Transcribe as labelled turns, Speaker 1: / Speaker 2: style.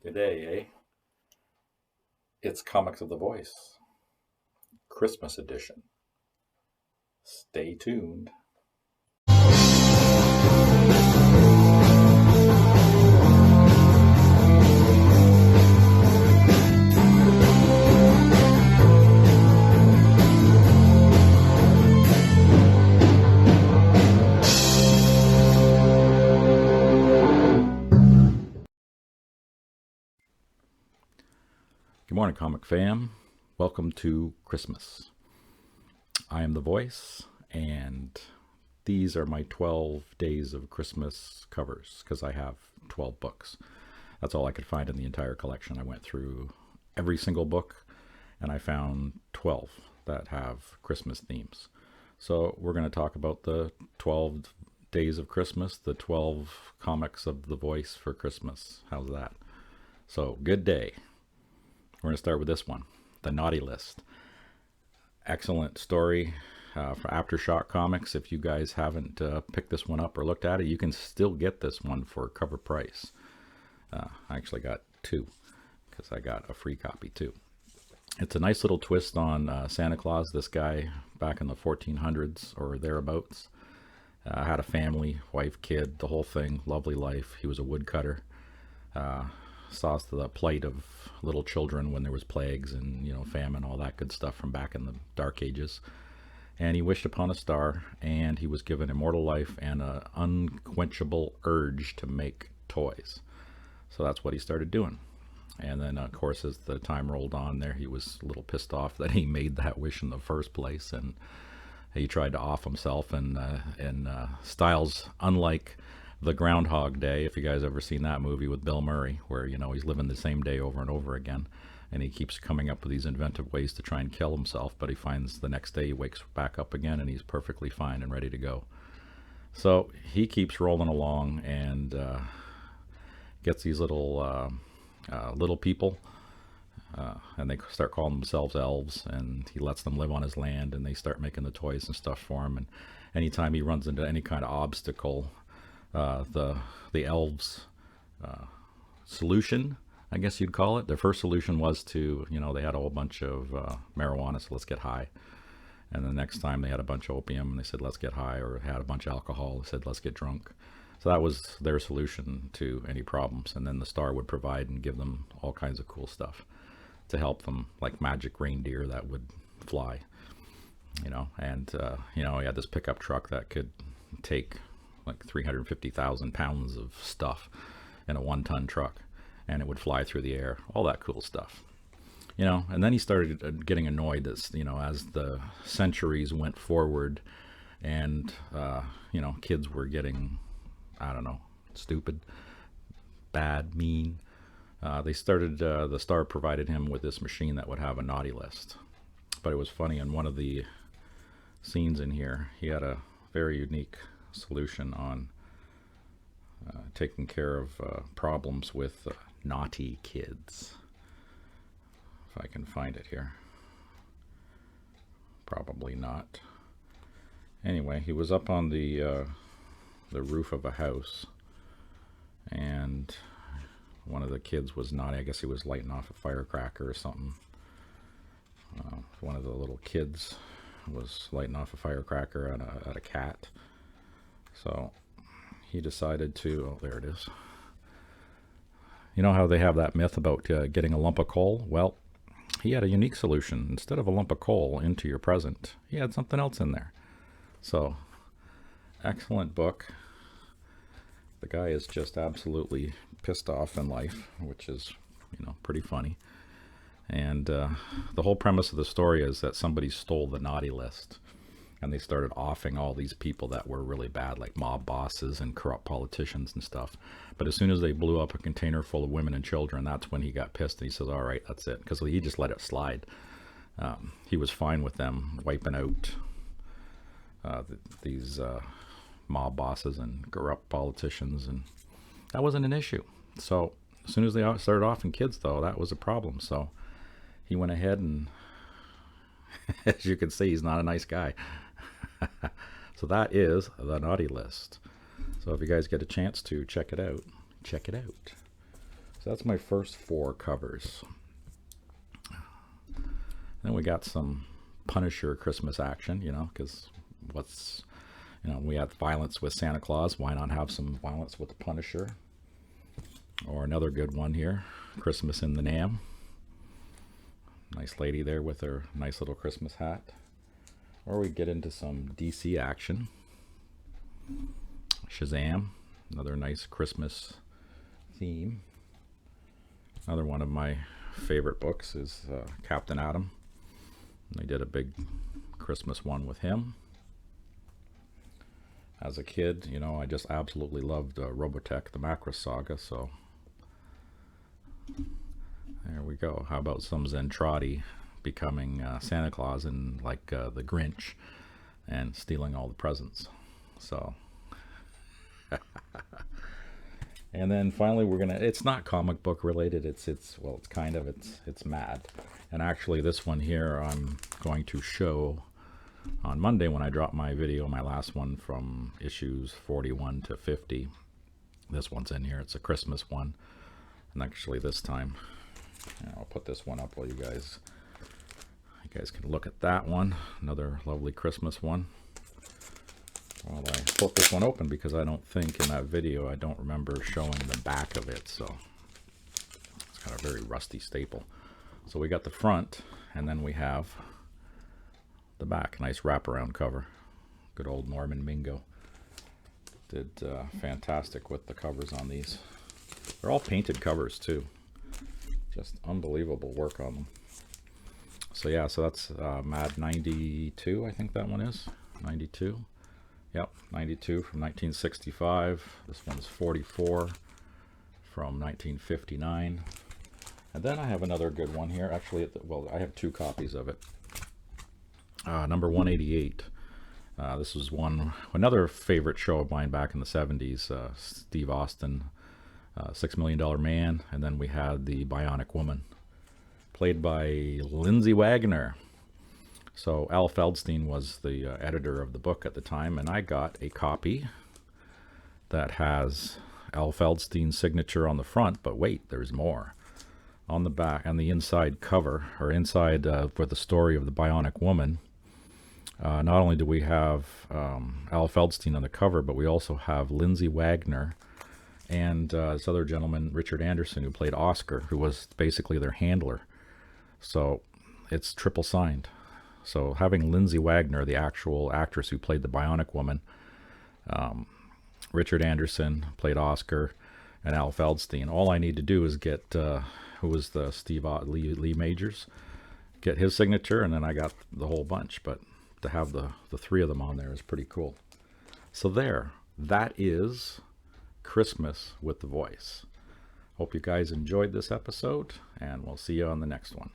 Speaker 1: Today, it's Comics of the Voice, Christmas edition. Stay tuned. Good morning, Comic Fam. Welcome to Christmas. I am the Voice, and these are my 12 days of Christmas covers because I have 12 books. That's all I could find in the entire collection. I went through every single book and I found 12 that have Christmas themes. So we're going to talk about the 12 days of Christmas, the 12 comics of the Voice for Christmas. How's that? So good day. We're going to start with this one, The Naughty List. Excellent story for Aftershock Comics. If you guys haven't picked this one up or looked at it, you can still get this one for cover price. I actually got two because I got a free copy too. It's a nice little twist on Santa Claus. This guy back in the 1400s or thereabouts had a family, wife, kid, the whole thing, lovely life. He was a woodcutter. Saw the plight of little children when there was plagues and famine, all that good stuff from back in the dark ages, and he wished upon a star, and he was given immortal life and an unquenchable urge to make toys. So that's what he started doing. And then of course, as the time rolled on there, he was a little pissed off that he made that wish in the first place, and he tried to off himself in styles unlike the Groundhog Day, if you guys ever seen that movie with Bill Murray, where he's living the same day over and over again, and he keeps coming up with these inventive ways to try and kill himself, but he finds the next day he wakes back up again and he's perfectly fine and ready to go. So he keeps rolling along and gets these little people, and they start calling themselves elves, and he lets them live on his land, and they start making the toys and stuff for him. And anytime he runs into any kind of obstacle, the elves solution, I guess you'd call it. Their first solution was to, they had a whole bunch of marijuana, so let's get high. And the next time they had a bunch of opium, and they said let's get high, or had a bunch of alcohol, they said let's get drunk. So that was their solution to any problems. And then the star would provide and give them all kinds of cool stuff to help them, like magic reindeer that would fly, and he had this pickup truck that could take like 350,000 pounds of stuff in a 1-ton truck, and it would fly through the air, all that cool stuff. And then he started getting annoyed that, as the centuries went forward and, kids were getting, I don't know, stupid, bad, mean. They started, the star provided him with this machine that would have a naughty list. But it was funny, in one of the scenes in here, he had a very unique solution on taking care of problems with naughty kids. If I can find it here. Probably not. Anyway, he was up on the roof of a house, and one of the kids was naughty. I guess he was lighting off a firecracker or something. One of the little kids was lighting off a firecracker at a cat. So he decided to, oh, there it is. You know how they have that myth about getting a lump of coal? Well, he had a unique solution. Instead of a lump of coal into your present, he had something else in there. So, excellent book. The guy is just absolutely pissed off in life, which is, pretty funny. And the whole premise of the story is that somebody stole the naughty list, and they started offing all these people that were really bad, like mob bosses and corrupt politicians and stuff. But as soon as they blew up a container full of women and children, that's when he got pissed, and he says, all right, that's it, because he just let it slide. He was fine with them wiping out these mob bosses and corrupt politicians, and that wasn't an issue. So as soon as they started offing kids, though, that was a problem. So he went ahead and, as you can see, he's not a nice guy. So that is The Naughty List. So if you guys get a chance to check it out, check it out. So that's my first 4 covers. Then we got some Punisher Christmas action, because we had violence with Santa Claus. Why not have some violence with the Punisher? Or another good one here, Christmas in the Nam. Nice lady there with her nice little Christmas hat. Or we get into some DC action. Shazam, another nice Christmas theme. Another one of my favorite books is Captain Atom. They did a big Christmas one with him. As a kid, I just absolutely loved Robotech, the Macross Saga, so there we go. How about some Zentradi becoming Santa Claus and like the Grinch and stealing all the presents. So and then finally it's not comic book related, it's Mad. And actually this one here I'm going to show on Monday when I drop my video, my last one from issues 41 to 50. This one's in here. It's a Christmas one. And actually this time, I'll put this one up while you guys can look at that one. Another lovely Christmas one. Well, I flip this one open because I don't think in that video, I don't remember showing the back of it. So it's got a very rusty staple. So we got the front, and then we have the back. Nice wraparound cover. Good old Norman Mingo. Did fantastic with the covers on these. They're all painted covers too. Just unbelievable work on them. So yeah, so that's Mad 92, I think that one is. 92. Yep, 92 from 1965. This one's 44 from 1959. And then I have another good one here. Actually, I have 2 copies of it. Number 188. This was another favorite show of mine back in the 70s. Steve Austin, $6 Million Man. And then we had the Bionic Woman, played by Lindsay Wagner. So Al Feldstein was the editor of the book at the time, and I got a copy that has Al Feldstein's signature on the front, but wait, there's more. On the back, and the inside cover, or inside for the story of the Bionic Woman, not only do we have Al Feldstein on the cover, but we also have Lindsay Wagner and this other gentleman, Richard Anderson, who played Oscar, who was basically their handler. So it's triple signed. So having Lindsay Wagner, the actual actress who played the Bionic Woman, Richard Anderson played Oscar, and Al Feldstein. All I need to do is get who was the Lee Majors, get his signature, and then I got the whole bunch. But to have the 3 of them on there is pretty cool. So that is Christmas with the Voice. Hope you guys enjoyed this episode, and we'll see you on the next one.